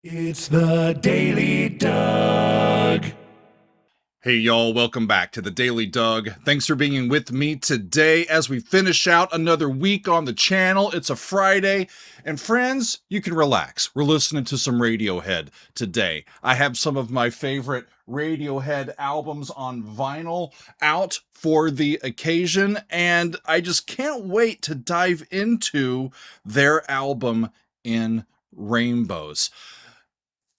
It's the Daily Doug. Hey y'all, welcome back to the Daily Doug. Thanks for being with me today as we finish out another week on the channel. It's a Friday, and friends, you can relax. We're listening to some Radiohead today. I have some of my favorite Radiohead albums on vinyl out for the occasion, and I just can't wait to dive into their album In Rainbows.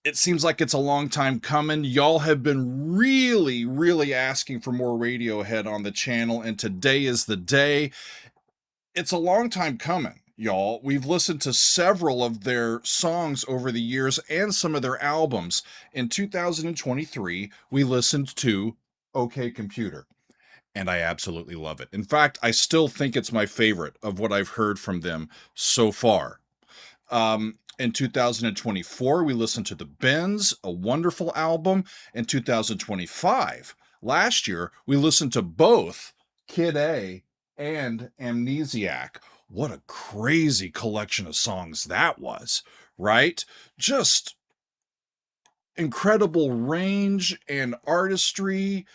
It seems like it's a long time coming. Y'all have been really asking for more Radiohead on the channel, and today is the day. It's a long time coming, y'all. We've listened to several of their songs over the years and some of their albums. In 2023, we listened to OK Computer, and I absolutely love it. In fact, I still think it's my favorite of what I've heard from them so far. In 2024, we listened to The Bends, a wonderful album. In 2025, last year, we listened to both Kid A and Amnesiac. What a crazy collection of songs that was, right? Just incredible range and artistry,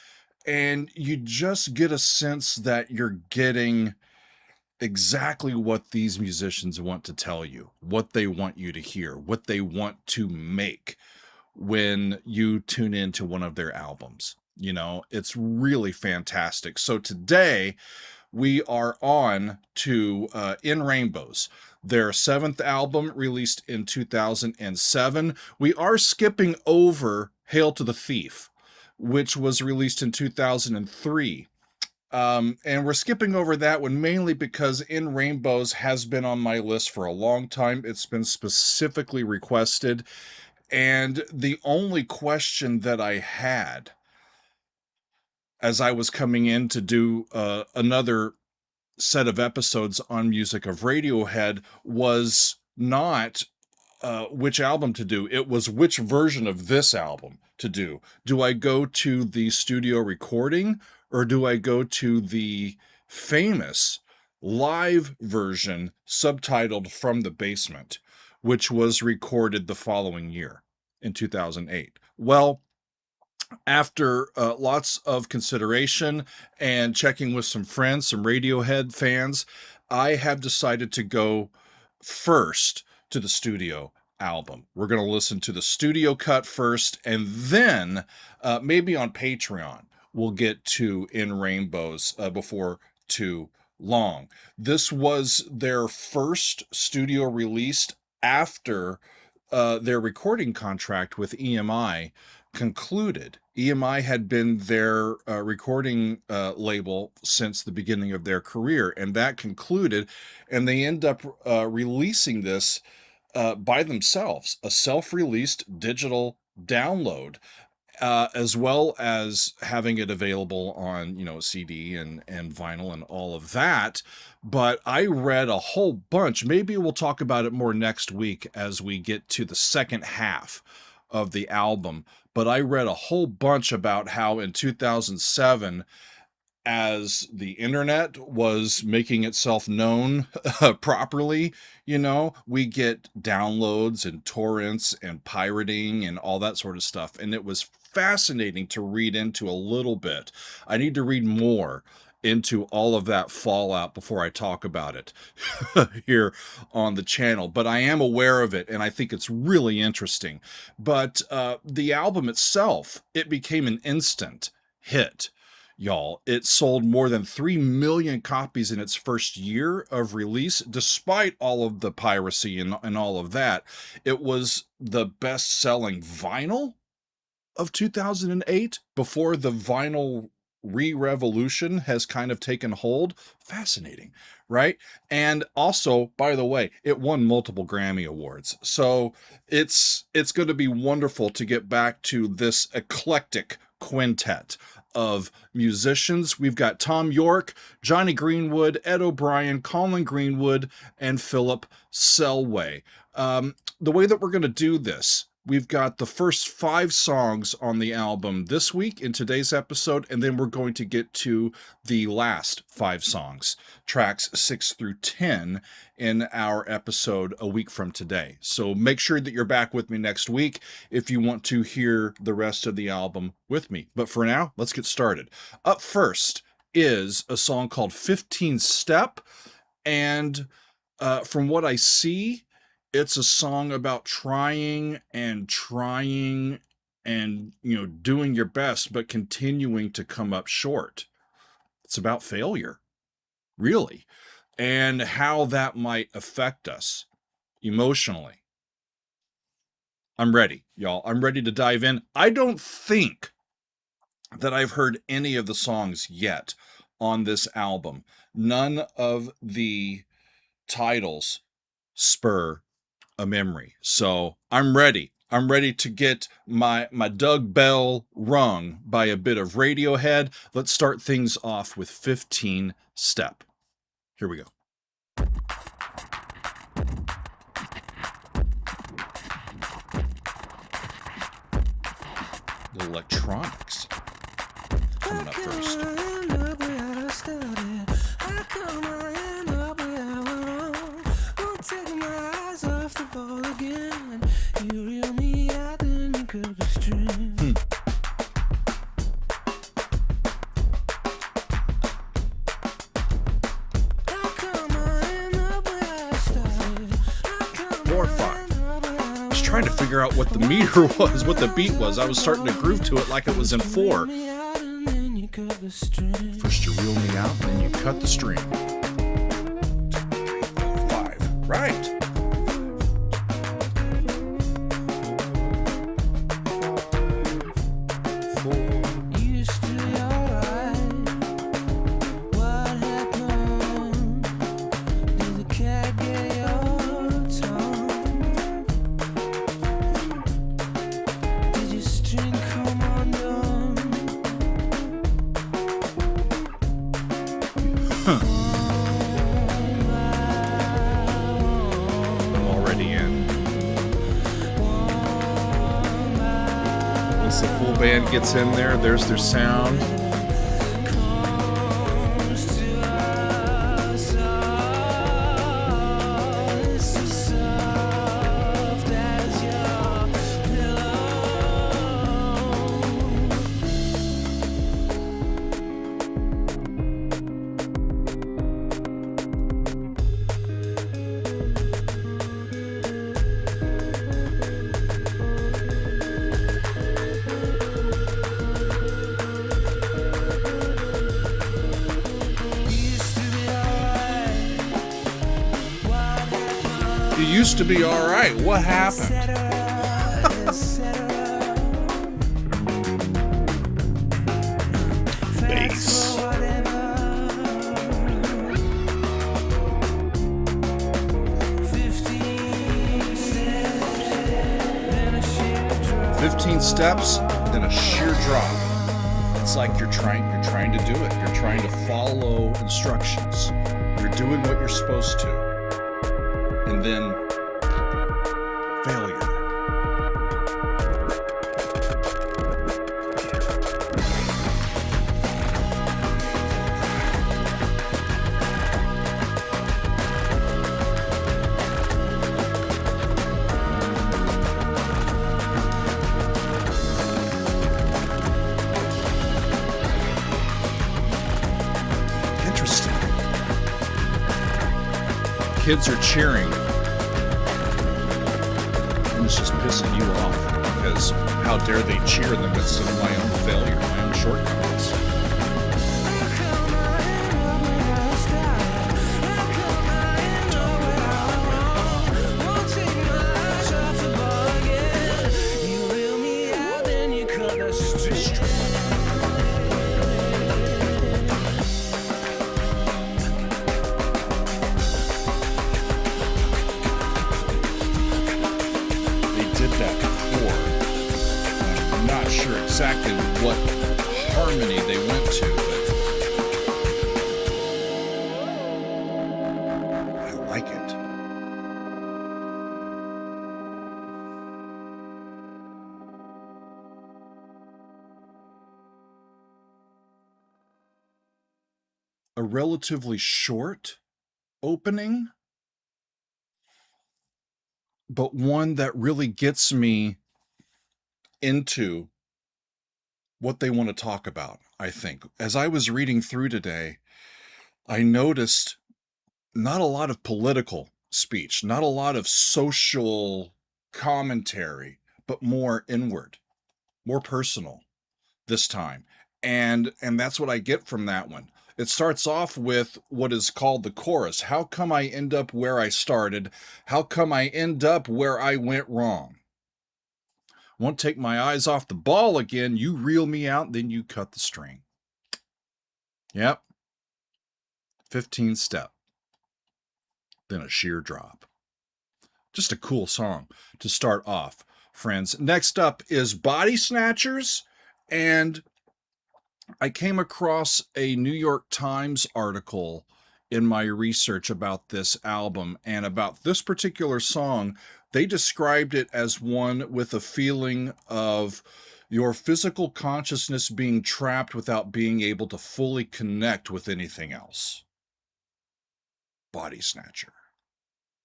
and you just get a sense that you're getting exactly what these musicians want to tell you, what they want you to hear, what they want to make when you tune into one of their albums. You know, it's really fantastic. So today we are on to In Rainbows, their seventh album released in 2007. We are skipping over Hail to the Thief, which was released in 2003. And we're skipping over that one mainly because In Rainbows has been on my list for a long time. It's been specifically requested. And the only question that I had as I was coming in to do another set of episodes on music of Radiohead was not which album to do. It was which version of this album to do. Do I go to the studio recording or do I go to the famous live version subtitled From the Basement, which was recorded the following year in 2008? Well, after lots of consideration and checking with some friends, some Radiohead fans, I have decided to go first to the studio album. We're going to listen to the studio cut first, and then maybe on Patreon, we'll get to In Rainbows before too long. This was their first studio release after their recording contract with EMI concluded. EMI had been their recording label since the beginning of their career, and that concluded, and they end up releasing this by themselves, a self-released digital download, as well as having it available on, CD and vinyl and all of that. But I read a whole bunch. Maybe we'll talk about it more next week as we get to the second half of the album. But I read a whole bunch about how in 2007, as the internet was making itself known properly, we get downloads and torrents and pirating and all that sort of stuff. And it was fascinating to read into a little bit. I need to read more into all of that fallout before I talk about it here on the channel. But I am aware of it, and I think it's really interesting. But the album itself, it became an instant hit. Y'all, it sold more than 3 million copies in its first year of release, despite all of the piracy and all of that. It was the best-selling vinyl of 2008 before the vinyl re-revolution has kind of taken hold. Fascinating, right? And also, by the way, it won multiple Grammy Awards. So it's going to be wonderful to get back to this eclectic quintet of musicians. We've got Tom York, Johnny Greenwood, Ed O'Brien, Colin Greenwood, and Philip Selway. The way that we're going to do this We've got the first 5 songs on the album this week in today's episode, and then we're going to get to the last 5 songs, tracks 6 through 10, in our episode a week from today. So make sure that you're back with me next week if you want to hear the rest of the album with me. But for now, let's get started. Up first is a song called 15 Step, and from what I see, it's a song about trying and doing your best, but continuing to come up short. It's about failure, really, and how that might affect us emotionally. I'm ready, y'all. I'm ready to dive in. I don't think that I've heard any of the songs yet on this album. None of the titles spur a memory. So I'm ready. I'm ready to get my Doug bell rung by a bit of Radiohead. Let's start things off with 15 Step. Here we go. The electronics coming up first. More fun. I was trying to figure out what the meter was, what the beat was. I was starting to groove to it like it was in 4. First you reel me out, then you cut the string. 2, 3, 4, 5. Right. I'm already in. Once the full band gets in there, there's their sound. You used to be all right. What happened? Bass. "15 Steps, then a sheer drop." It's like you're trying to do it. You're trying to follow instructions. You're doing what you're supposed to. And then failure. Interesting. Kids are cheering. It's just pissing you off because how dare they cheer in the midst of my own failure, my own shortcomings. Exactly what harmony they went to, but I like it. a relatively short opening, but one that really gets me into what they want to talk about, I think. As I was reading through today, I noticed not a lot of political speech, not a lot of social commentary, but more inward, more personal this time. And that's what I get from that one. It starts off with what is called the chorus. How come I end up where I started? How come I end up where I went wrong? Won't take my eyes off the ball again. You reel me out, then you cut the string. Yep. 15 step. Then a sheer drop. Just a cool song to start off, friends. Next up is Bodysnatchers, and I came across a New York Times article in my research about this album and about this particular song. They described it as one with a feeling of your physical consciousness being trapped without being able to fully connect with anything else. Body Snatcher,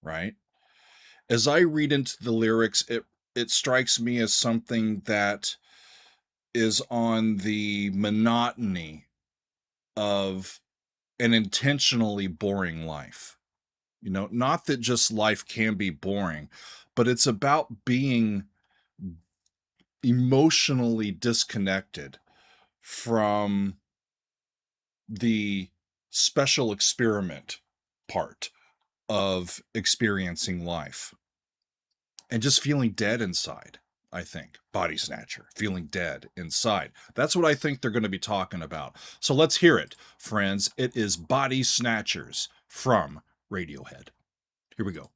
right? As I read into the lyrics, it strikes me as something that is on the monotony of an intentionally boring life. You know, not that just life can be boring, but it's about being emotionally disconnected from the special experiment part of experiencing life and just feeling dead inside. I think Body Snatcher, feeling dead inside. That's what I think they're going to be talking about. So let's hear it, friends. It is Body Snatchers from Radiohead. Here we go.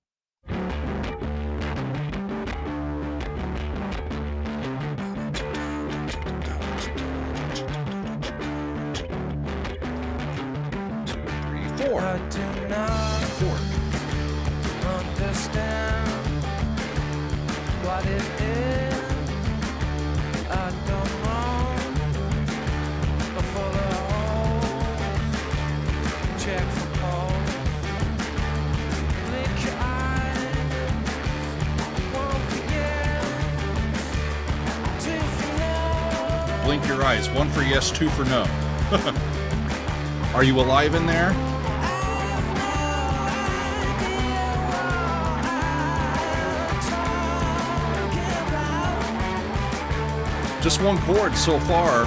4. I do not 4. understand what it is. I don't know. For the holes, check for holes. Blink your eyes, won't forget. 2 for no. Blink your eyes. 1 for yes, 2 for no. Are you alive in there? Just one chord so far.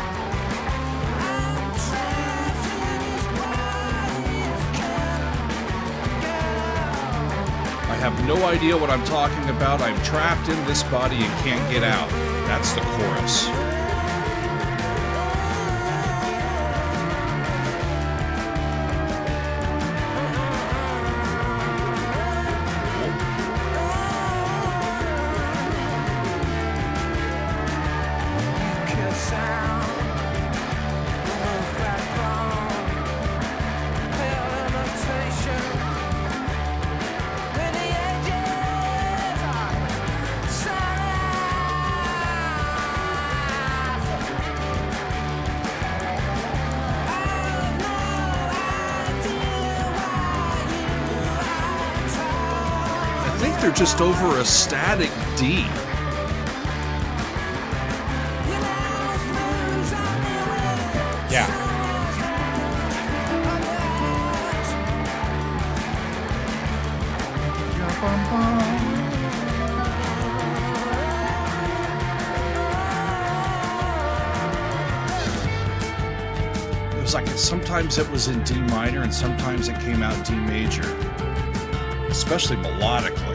I have no idea what I'm talking about. I'm trapped in this body and can't get out. That's the chorus. I think they're just over a static D. Yeah. It was like sometimes it was in D minor and sometimes it came out D major, especially melodically.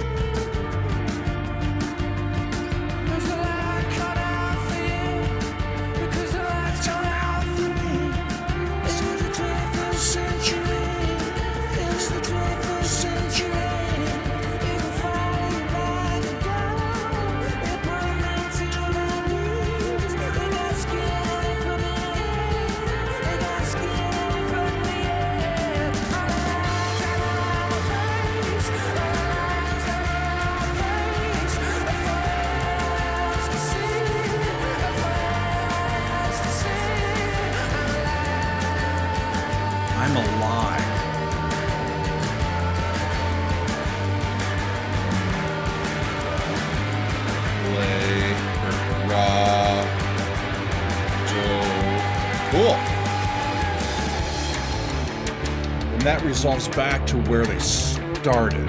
that resolves back to where they started.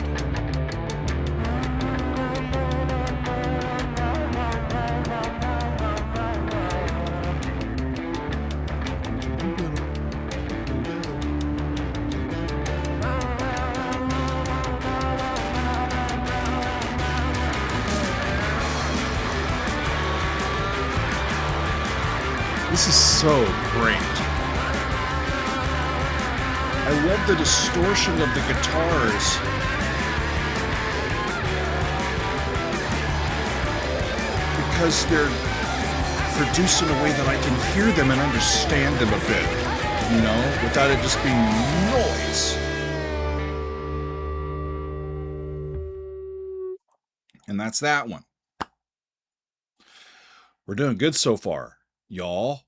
This is so great. I love the distortion of the guitars. Because they're produced in a way that I can hear them and understand them a bit, you know, without it just being noise. And that's that one. We're doing good so far, y'all.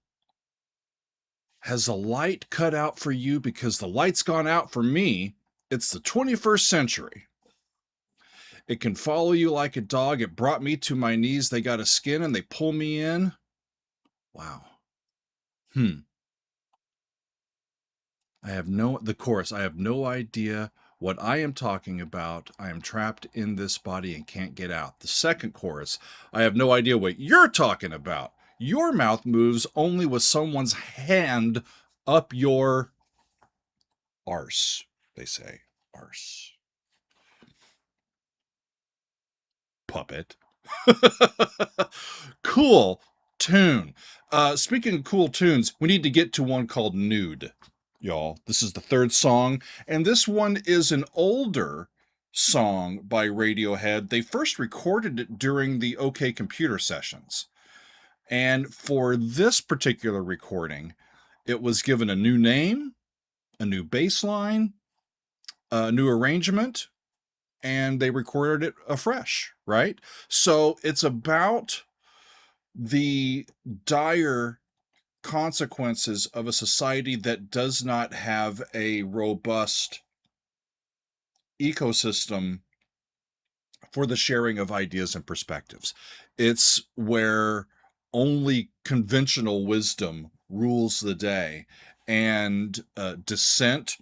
Has the light cut out for you? Because the light's gone out for me. It's the 21st century. It can follow you like a dog. It brought me to my knees. They got a skin and they pull me in. Wow. The chorus. I have no idea what I am talking about. I am trapped in this body and can't get out. The second chorus. I have no idea what you're talking about. Your mouth moves only with someone's hand up your arse, they say. Arse. Puppet. Cool tune. Speaking of cool tunes, we need to get to one called Nude, y'all. This is the third song, and this one is an older song by Radiohead. They first recorded it during the OK Computer sessions. And for this particular recording, it was given a new name, a new bass line, a new arrangement, and they recorded it afresh, right? So it's about the dire consequences of a society that does not have a robust ecosystem for the sharing of ideas and perspectives. It's where only conventional wisdom rules the day, and dissent,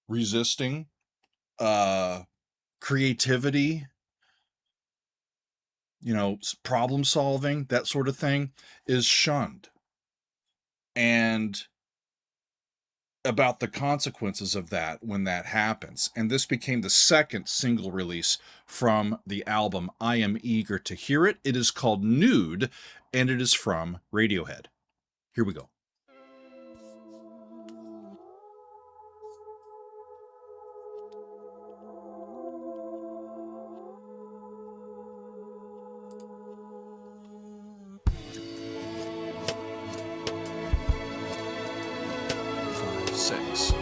resisting, creativity, problem solving, that sort of thing is shunned. And about the consequences of that when that happens. And this became the second single release from the album I Am Eager to Hear It. It is called Nude, and it is from Radiohead. Here we go. Six.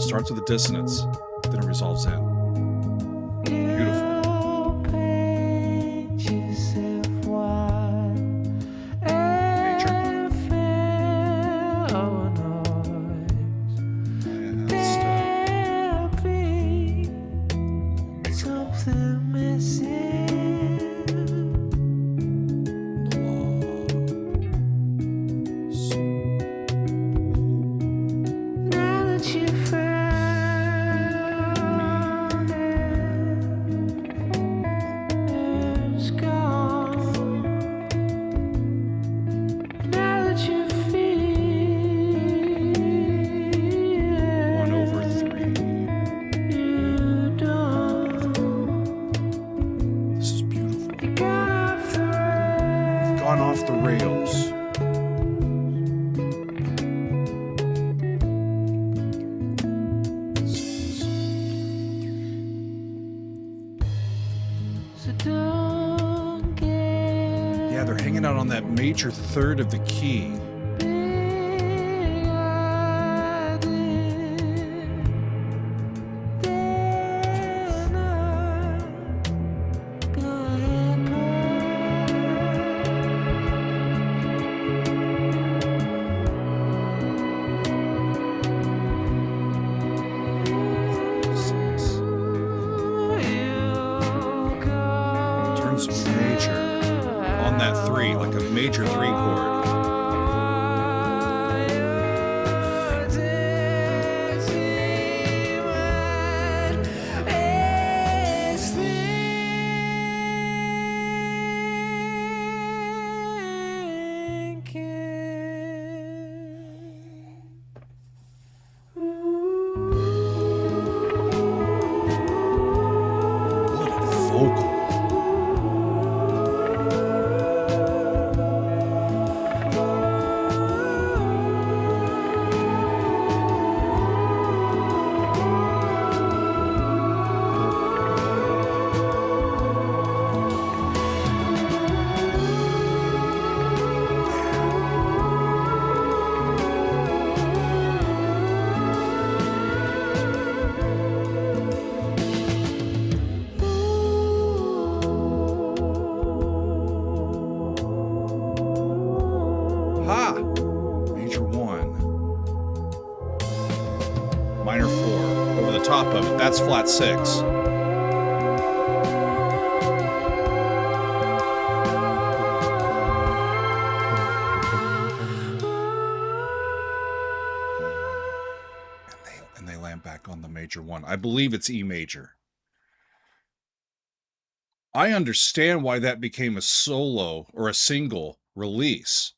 Starts with a dissonance, then it resolves in. Beautiful. out on that major third of the key. Major 3 chord. What a vocal. Minor 4 over the top of it. That's flat 6. And they land back on the major 1. I believe it's E major. I understand why that became a solo or a single release.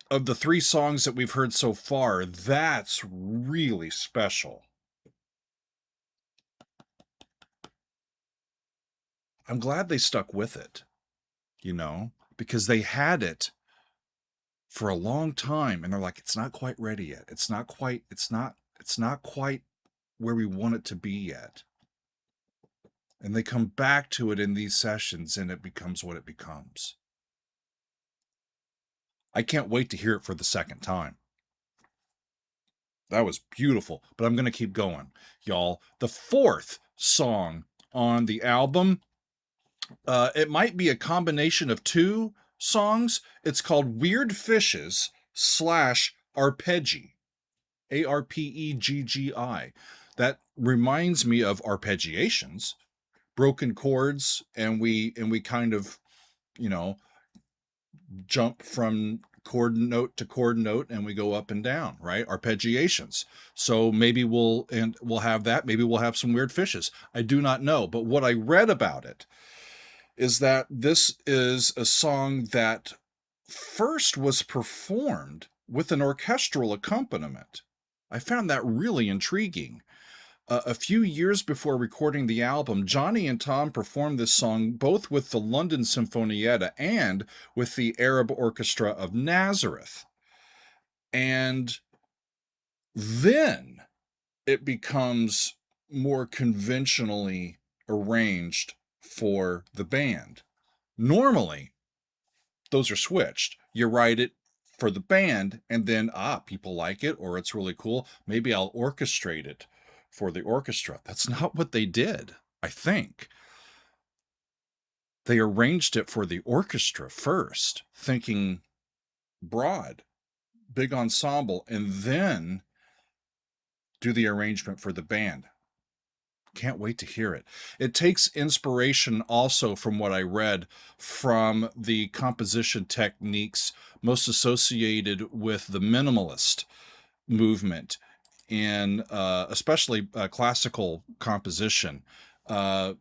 Of the 3 songs that we've heard so far, that's really special. I'm glad they stuck with it, you know, because they had it for a long time and they're like, it's not quite ready yet. It's not quite where we want it to be yet. And they come back to it in these sessions and it becomes what it becomes. I can't wait to hear it for the second time. That was beautiful, but I'm going to keep going, y'all. The 4th song on the album, it might be a combination of 2 songs. It's called Weird Fishes / Arpeggi, Arpeggi. That reminds me of arpeggiations, broken chords, and we kind of, you know, jump from chord note to chord note and we go up and down, right? Arpeggiations. So maybe we'll have that. Maybe we'll have some weird fishes. I do not know. But what I read about it is that this is a song that first was performed with an orchestral accompaniment. I found that really intriguing. A few years before recording the album, Johnny and Tom performed this song both with the London Sinfonietta and with the Arab Orchestra of Nazareth. And then it becomes more conventionally arranged for the band. Normally, those are switched. You write it for the band, and then, people like it, or it's really cool. Maybe I'll orchestrate it for the orchestra. That's not what they did, I think. They arranged it for the orchestra first, thinking broad, big ensemble, and then do the arrangement for the band. Can't wait to hear it. It takes inspiration also from what I read from the composition techniques most associated with the minimalist movement in especially classical composition,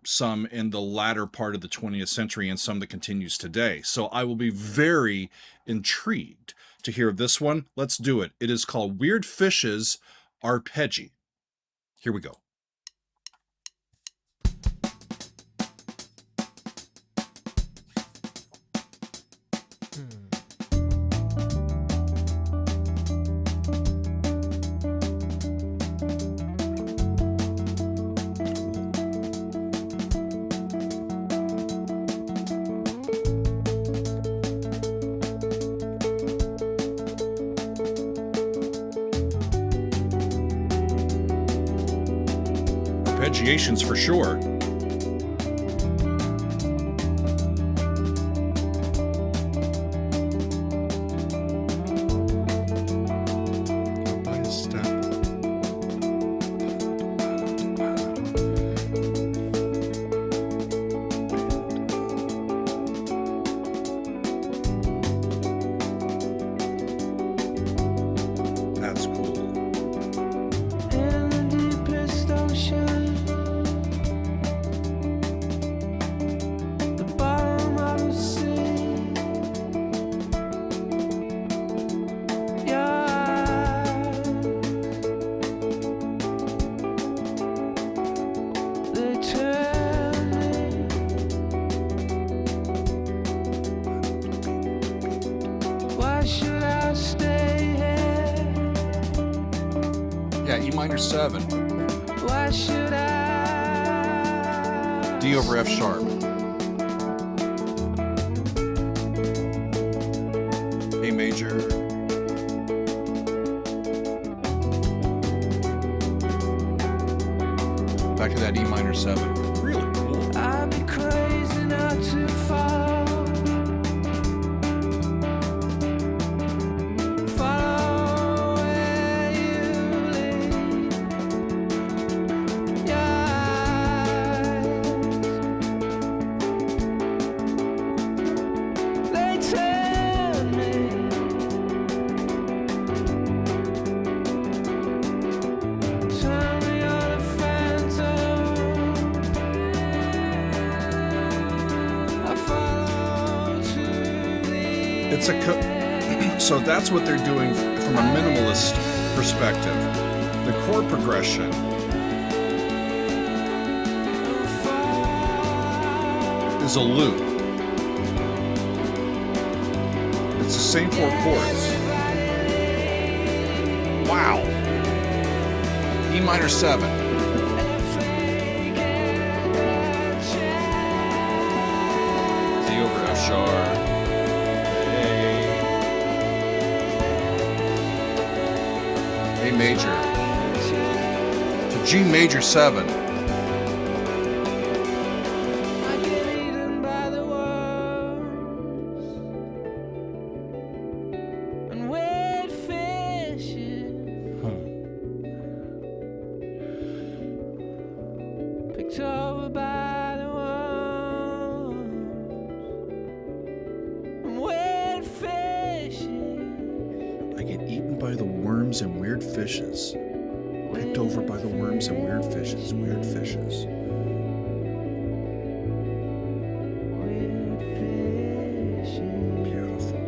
some in the latter part of the 20th century and some that continues today. So I will be very intrigued to hear this one. Let's do it. It is called Weird Fishes Arpeggi. Here we go. arpeggiations for sure. By a step. That's cool. In the deepest ocean, the bottom of the sea, your eyes, they turn me. Why should I stay here? Yeah, E minor 7. Why should I? D over F sharp. A major. Back to that E minor 7. Really cool. I'd be crazy not to follow. Follow where you lead. Your eyes, they turn me. Turn me on a phantom. I follow to the It's a so that's what they're doing from a minimalist perspective. The chord progression is a loop. It's the same 4 chords. Wow. E minor 7. D over F sharp. A major to G major 7. I get eaten by the worms and wet fishes, picked over by the worms and wet fishes, I get eaten by the worms and weird fishes. Picked over by the worms and weird fishes. Weird fishes. wet fishes. Beautiful.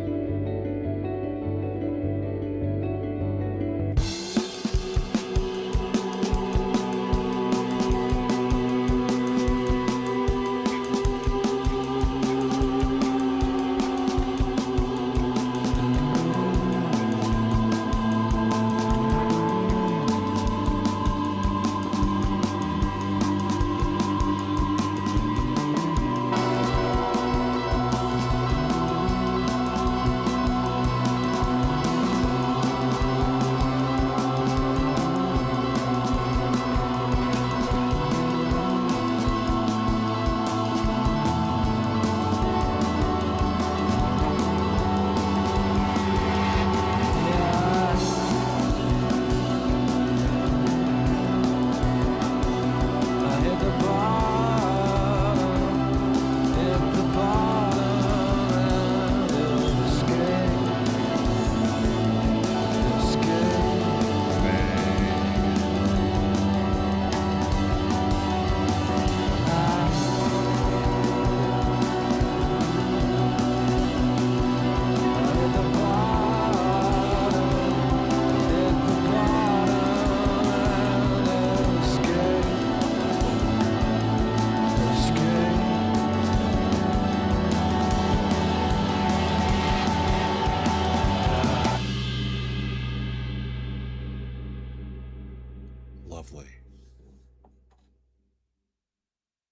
Lovely.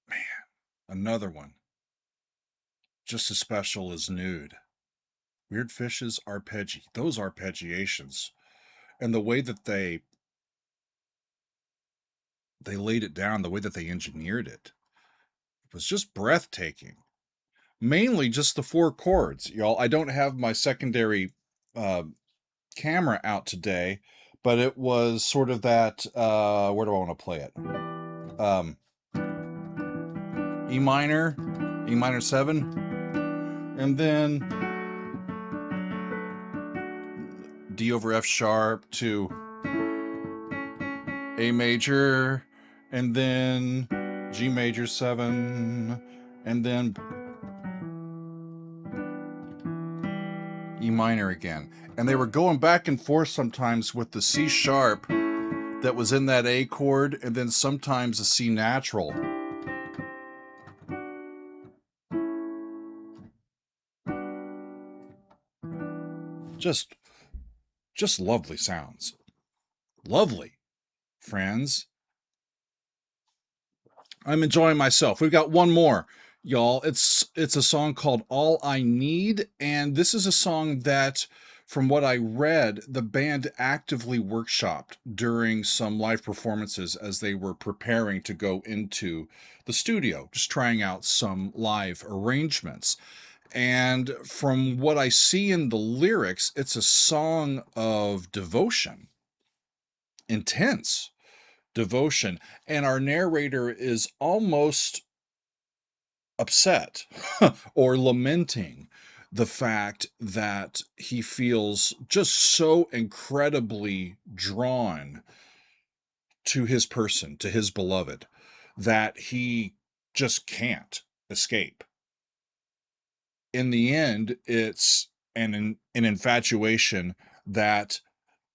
Man, another one. Just as special as Nude. Weird Fishes, Arpeggi. Those arpeggiations. And the way that they they laid it down, the way that they engineered it was just breathtaking. Mainly just the 4 chords, y'all. I don't have my secondary camera out today, but it was sort of that, where do I want to play it? E minor 7, and then D over F sharp to A major, and then G major 7, and then E minor again. And they were going back and forth sometimes with the C sharp that was in that A chord, and then sometimes a C natural. Just lovely sounds. Lovely, friends. I'm enjoying myself. We've got one more, y'all. It's a song called All I Need, and this is a song that, from what I read, the band actively workshopped during some live performances as they were preparing to go into the studio, just trying out some live arrangements. And from what I see in the lyrics, it's a song of devotion, intense devotion. And our narrator is almost upset or lamenting the fact that he feels just so incredibly drawn to his person, to his beloved, that he just can't escape. In the end, it's an infatuation that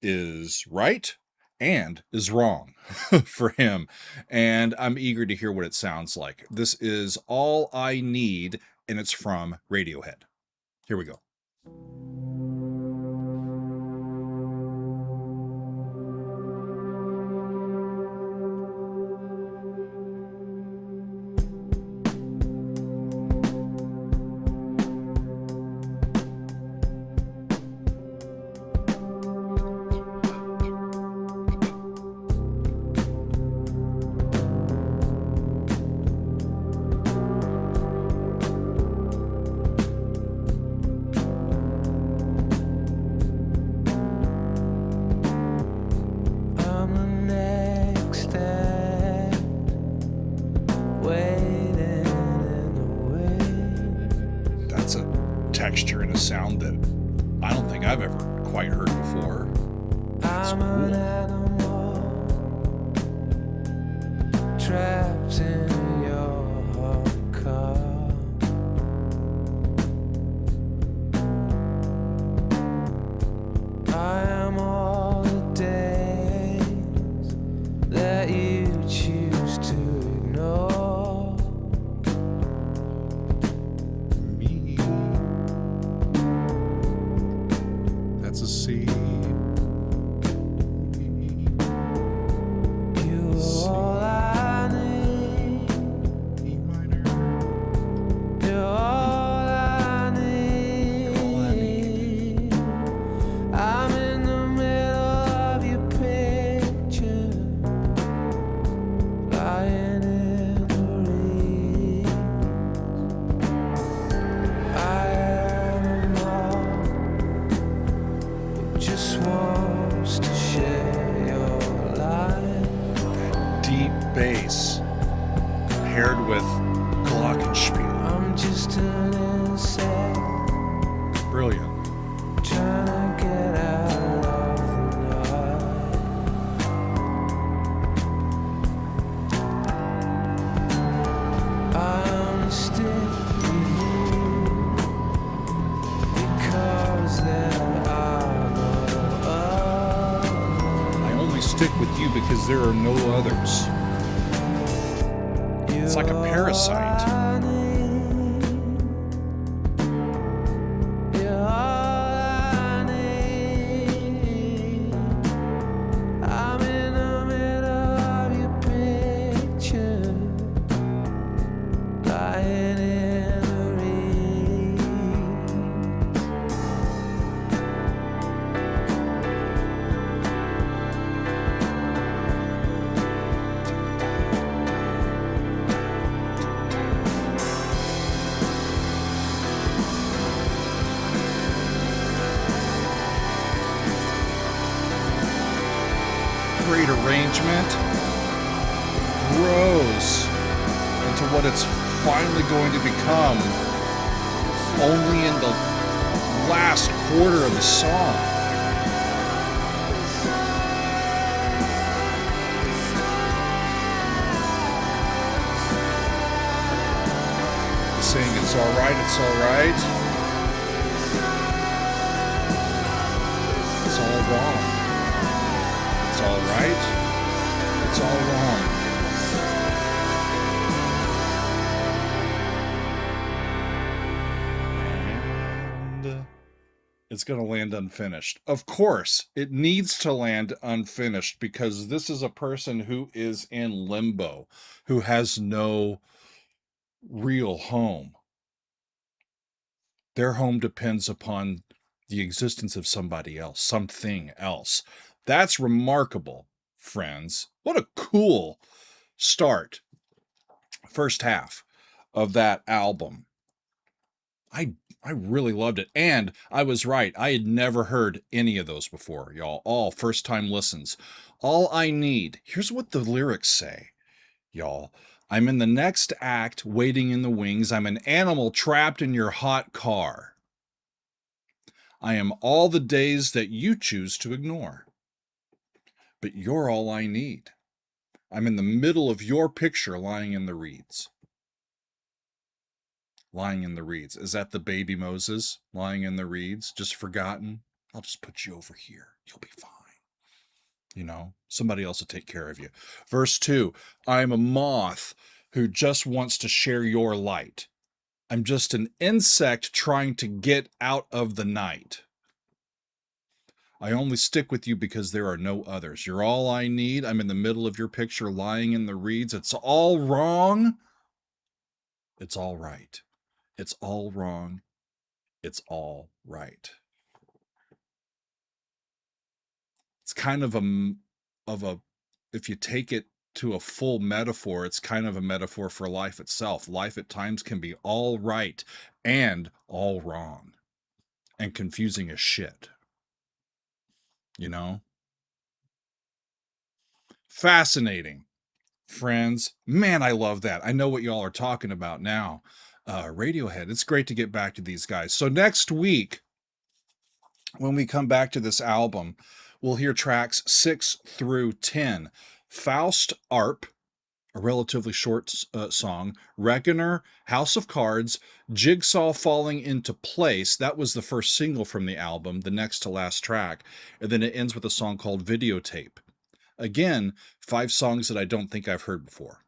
is right and is wrong for him. And I'm eager to hear what it sounds like. This is All I Need, and it's from Radiohead. Here we go. I'm the next step, waiting in the wings. That's a texture and a sound that I don't think I've ever quite heard before. That's I'm an cool. animal trapped in your hot car. I am all the days that you choose to ignore. Me. That's a C. You are all I need. E minor. You're all I need. All I need. I'm in the middle of your picture, lying in the reeds. I am all who just wants to share your life. Deep bass paired with glockenspiel. I'm just an insect Brilliant. trying to get out of the night. I only stick with you because there are no others. I only stick with you because there are no others. It's like a parasite. You're all I need. I'm in the middle of your picture, lying in the reeds. great arrangement grows into what it's finally going to become only in the last quarter of the song. Saying it's all right, it's all right. It's all wrong. It's all right. It's all wrong. And it's going to land unfinished. Of course, it needs to land unfinished because this is a person who is in limbo, who has no real home. Their home depends upon the existence of somebody else, something else. That's remarkable, friends. What a cool start. First half of that album. I really loved it. And I was right. I had never heard any of those before, y'all. All first time listens. All I need. Here's what the lyrics say, y'all. I'm in the next act, waiting in the wings. I'm an animal trapped in your hot car. I am all the days that you choose to ignore. But you're all I need. I'm in the middle of your picture lying in the reeds. Lying in the reeds. Is that the baby Moses lying in the reeds? Just forgotten? I'll just put you over here. You'll be fine. You know, somebody else will take care of you. Verse 2, I'm a moth who just wants to share your light. I'm just an insect trying to get out of the night. I only stick with you because there are no others. You're all I need. I'm in the middle of your picture lying in the reeds. It's all wrong. It's all right. It's all wrong. It's all right. It's kind of a if you take it to a full metaphor, it's kind of a metaphor for life itself. Life at times can be all right and all wrong and confusing as shit. You know? Fascinating, friends. Man, I love that. I know what y'all are talking about now. Radiohead. It's great to get back to these guys. So next week, when we come back to this album, we'll hear tracks 6 through 10. Faust Arp, a relatively short song, Reckoner, House of Cards, Jigsaw Falling into Place. That was the first single from the album, the next to last track. And then it ends with a song called Videotape. Again, 5 songs that I don't think I've heard before.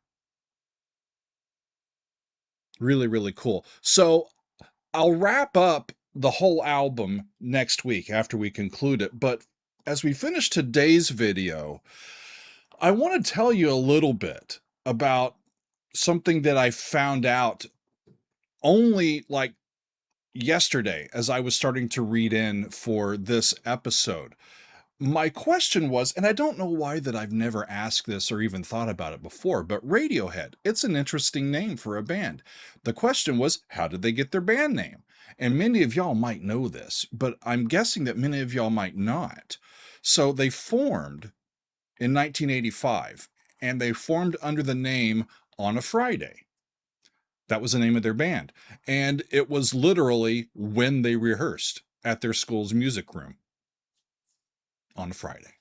Really, really cool. So I'll wrap up the whole album next week after we conclude it. But as we finish today's video, I want to tell you a little bit about something that I found out only like yesterday as I was starting to read in for this episode. My question was, and I don't know why that I've never asked this or even thought about it before, but Radiohead, it's an interesting name for a band. The question was, how did they get their band name? And many of y'all might know this, but I'm guessing that many of y'all might not. So they formed in 1985, and they formed under the name On a Friday. That was the name of their band. And it was literally when they rehearsed at their school's music room. On a Friday.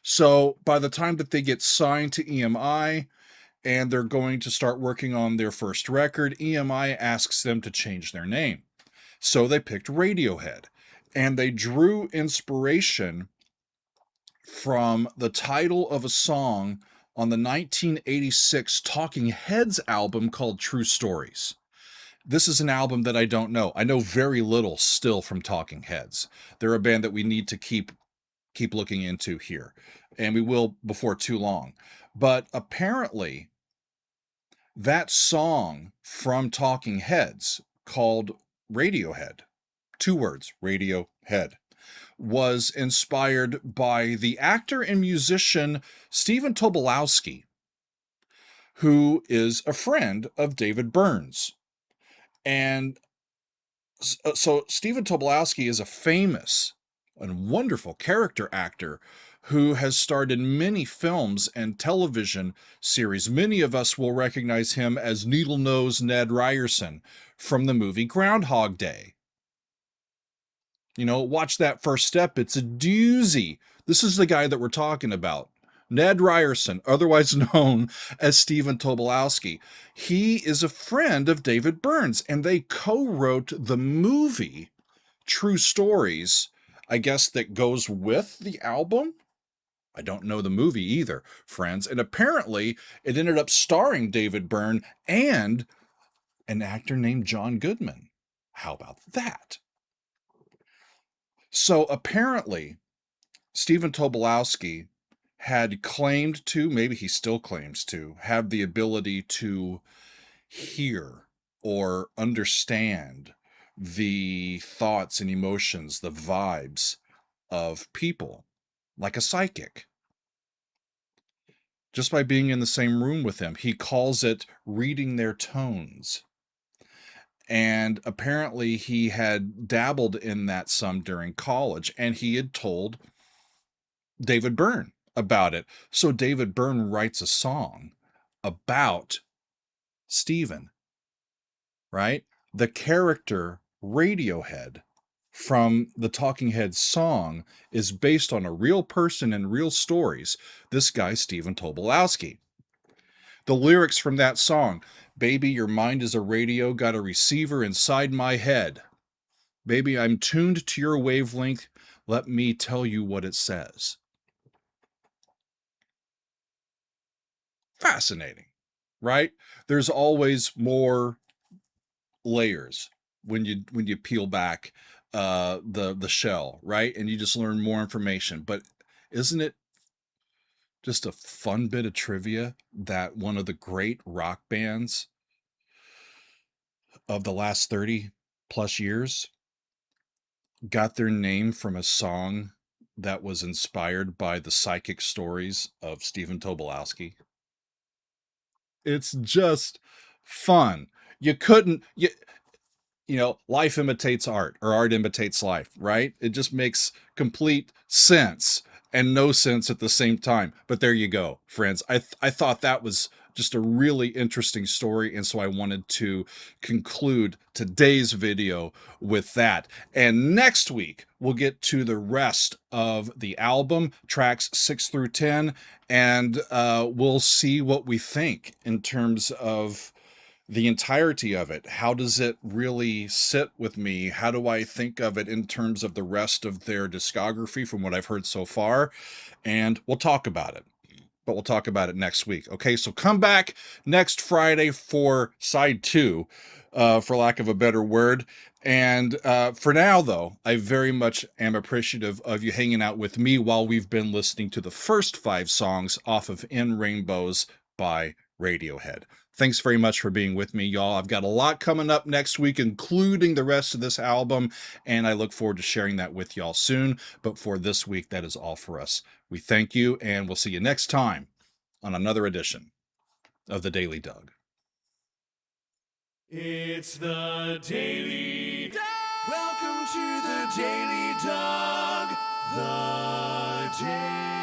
So by the time that they get signed to EMI and they're going to start working on their first record, EMI asks them to change their name. So they picked Radiohead, and they drew inspiration from the title of a song on the 1986 Talking Heads album called True Stories. This is an album that I don't know. I know very little still from Talking Heads. They're a band that we need to keep looking into here, and we will before too long. But apparently that song from Talking Heads called Radiohead, 2 words, Radiohead, was inspired by the actor and musician Stephen Tobolowsky, who is a friend of David Byrne's. And so Stephen Tobolowsky is a famous and wonderful character actor who has starred in many films and television series. Many of us will recognize him as Needle-Nose Ned Ryerson from the movie Groundhog Day. Watch that first step. It's a doozy. This is the guy that we're talking about. Ned Ryerson, otherwise known as Stephen Tobolowsky. He is a friend of David Byrne's, and they co-wrote the movie True Stories, I guess, that goes with the album. I don't know the movie either, friends. And apparently it ended up starring David Byrne and an actor named John Goodman. How about that? So apparently Stephen Tobolowsky had claimed to, maybe he still claims to, have the ability to hear or understand the thoughts and emotions, the vibes of people, like a psychic. Just by being in the same room with them. He calls it reading their tones. And apparently he had dabbled in that some during college, and he had told David Byrne about it. So David Byrne writes a song about Stephen, right? The character Radiohead from the Talking Heads song is based on a real person and real stories. This guy, Stephen Tobolowsky. The lyrics from that song, baby, your mind is a radio, got a receiver inside my head. Baby, I'm tuned to your wavelength. Let me tell you what it says. Fascinating, right? There's always more layers when you peel back the shell, right? And you just learn more information. But isn't it just a fun bit of trivia that one of the great rock bands of the last 30 plus years got their name from a song that was inspired by the psychic stories of Stephen Tobolowsky? It's just fun. You couldn't, life imitates art, or art imitates life, right? It just makes complete sense and no sense at the same time. But there you go, friends. I thought that was just a really interesting story, and so I wanted to conclude today's video with that. And next week, we'll get to the rest of the album, tracks 6 through 10, and we'll see what we think in terms of the entirety of it. How does it really sit with me? How do I think of it in terms of the rest of their discography from what I've heard so far? And we'll talk about it. But we'll talk about it next week. Okay, so come back next Friday for side 2, for lack of a better word. And for now, though, I very much am appreciative of you hanging out with me while we've been listening to the first 5 songs off of In Rainbows by Radiohead. Thanks very much for being with me, y'all. I've got a lot coming up next week, including the rest of this album, and I look forward to sharing that with y'all soon. But for this week, that is all for us. We thank you, and we'll see you next time on another edition of The Daily Doug. It's the Daily Doug. Welcome to the Daily Doug. The Daily